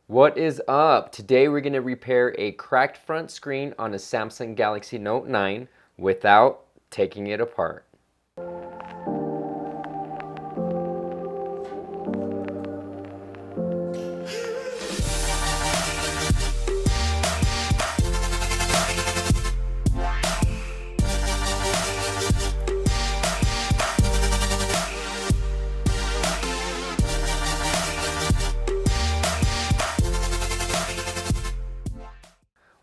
What is up? Today we're going to repair a cracked front screen on a Samsung Galaxy Note 9 without taking it apart.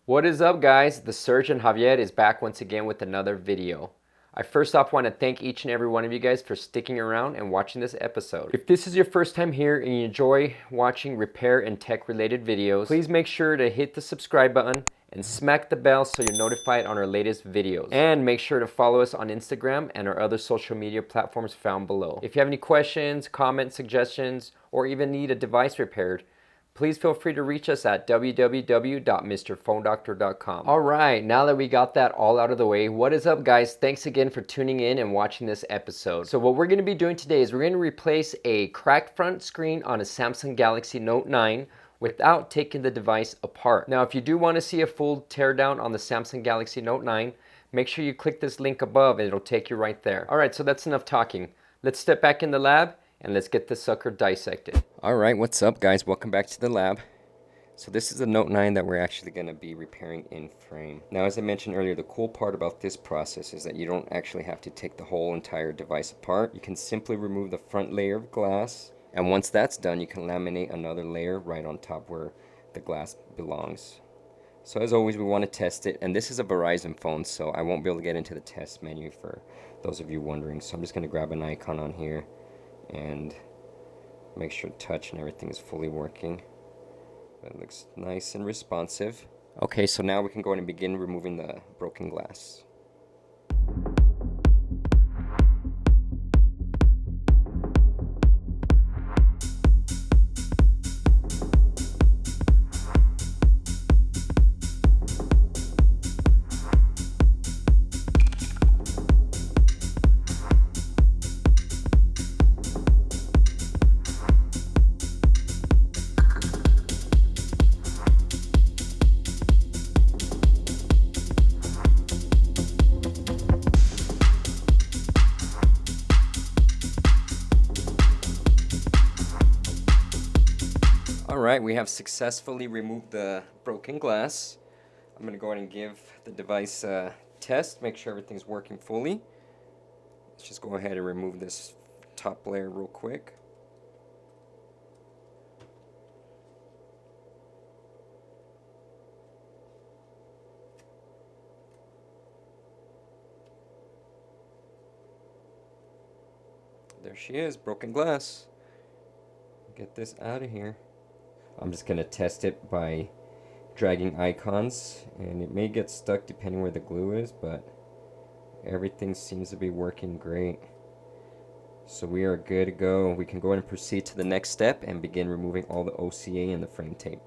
What is up, guys? The Surgeon Javier is back once again with another video. I first off want to thank each and every one of you guys for sticking around and watching this episode. If this is your first time here and you enjoy watching repair and tech related videos, please make sure to hit the subscribe button and smack the bell so you're notified on our latest videos. And make sure to follow us on Instagram and our other social media platforms found below. If you have any questions, comments, suggestions, or even need a device repaired, please feel free to reach us at www.mrphonedoctor.com. All right, now that we got that all out of the way, what is up, guys? Thanks again for tuning in and watching this episode. So what we're going to be doing today is we're going to replace a cracked front screen on a Samsung Galaxy Note 9 without taking the device apart. Now, if you do want to see a full teardown on the Samsung Galaxy Note 9, make sure you click this link above and it'll take you right there. All right, so that's enough talking. Let's step back in the lab and let's get this sucker dissected. All right, what's up, guys? Welcome back to the lab. So this is the Note 9 that we're actually going to be repairing in frame. Now, as I mentioned earlier, the cool part about this process is that you don't actually have to take the whole entire device apart. You can simply remove the front layer of glass, and once that's done, you can laminate another layer right on top where the glass belongs. So as always, we want to test it, and this is a Verizon phone, so I won't be able to get into the test menu for those of you wondering. So I'm just going to grab an icon on here and make sure touch and everything is fully working. It looks nice and responsive. Okay, so now we can go ahead and begin removing the broken glass. Alright, we have successfully removed the broken glass. I'm going to go ahead and give the device a test, make sure everything's working fully. Let's just go ahead and remove this top layer real quick. There she is, broken glass. Get this out of here. I'm just going to test it by dragging icons, and it may get stuck depending where the glue is, but everything seems to be working great. So we are good to go. We can go ahead and proceed to the next step and begin removing all the OCA and the frame tape.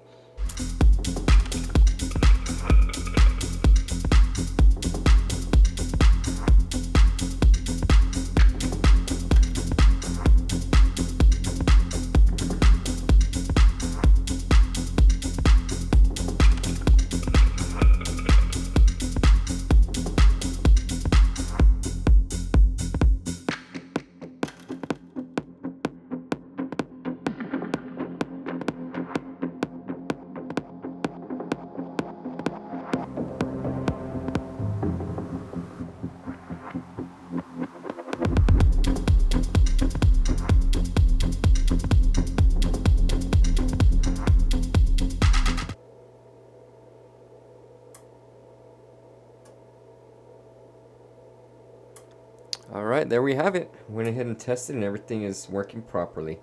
Alright, there we have it. Went ahead and tested and everything is working properly.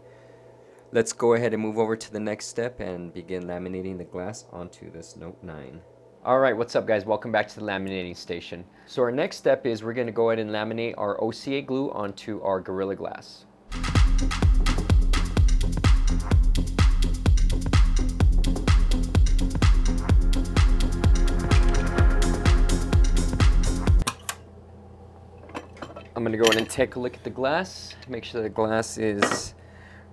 Let's go ahead and move over to the next step and begin laminating the glass onto this Note 9. Alright, what's up, guys? Welcome back to the laminating station. So our next step is we're going to go ahead and laminate our OCA glue onto our Gorilla Glass. I'm going to go ahead and take a look at the glass, make sure the glass is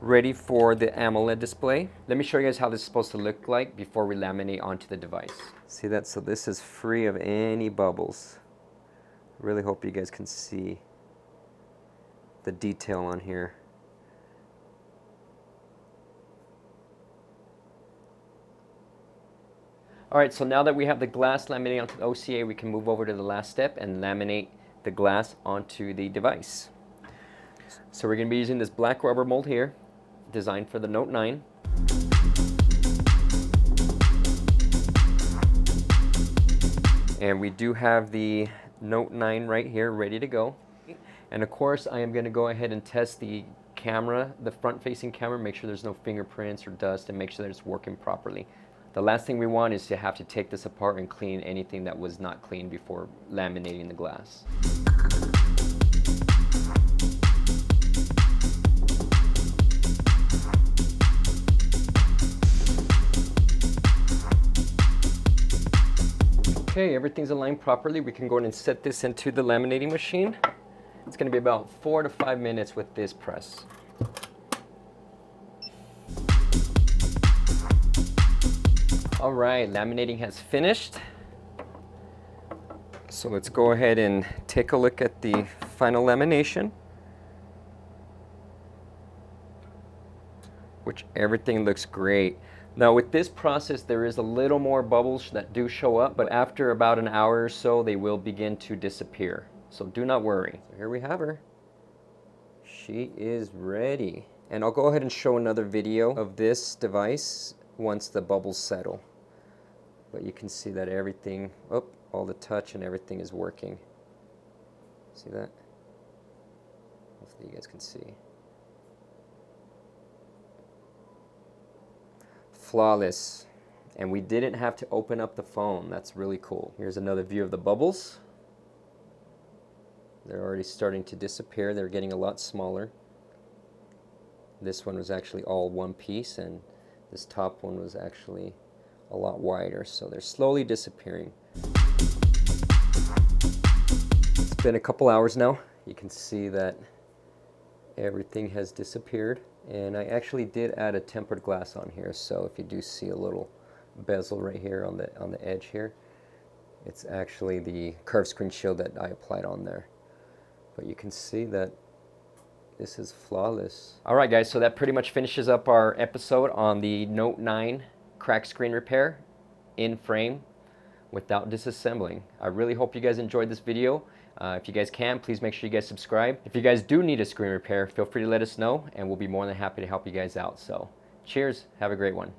ready for the AMOLED display. Let me show you guys how this is supposed to look like before we laminate onto the device. See that? So this is free of any bubbles. Really hope you guys can see the detail on here. Alright, so now that we have the glass laminated onto the OCA, we can move over to the last step and laminate the glass onto the device. So we're going to be using this black rubber mold here, designed for the Note 9. And we do have the Note 9 right here ready to go. And of course I am going to go ahead and test the camera, the front facing camera, make sure there's no fingerprints or dust, and make sure that it's working properly. The last thing we want is to have to take this apart and clean anything that was not cleaned before laminating the glass. Okay, everything's aligned properly. We can go ahead and set this into the laminating machine. It's going to be about 4 to 5 minutes with this press. All right, laminating has finished. So let's go ahead and take a look at the final lamination, which everything looks great. Now with this process, there is a little more bubbles that do show up, but after about an hour or so, they will begin to disappear. So do not worry. So here we have her. She is ready. And I'll go ahead and show another video of this device once the bubbles settle. But you can see that everything, all the touch and everything is working. See that? Hopefully you guys can see. Flawless. And we didn't have to open up the phone. That's really cool. Here's another view of the bubbles. They're already starting to disappear. They're getting a lot smaller. This one was actually all one piece, and this top one was actually a lot wider, so they're slowly disappearing. It's been a couple hours now. You can see that everything has disappeared, and I actually did add a tempered glass on here, so if you do see a little bezel right here on the edge here, it's actually the curved screen shield that I applied on there. But you can see that this is flawless. Alright guys, so that pretty much finishes up our episode on the Note 9 cracked screen repair in frame without disassembling. I really hope you guys enjoyed this video. If you guys can, please make sure you guys subscribe. If you guys do need a screen repair, feel free to let us know, and we'll be more than happy to help you guys out. So cheers, have a great one.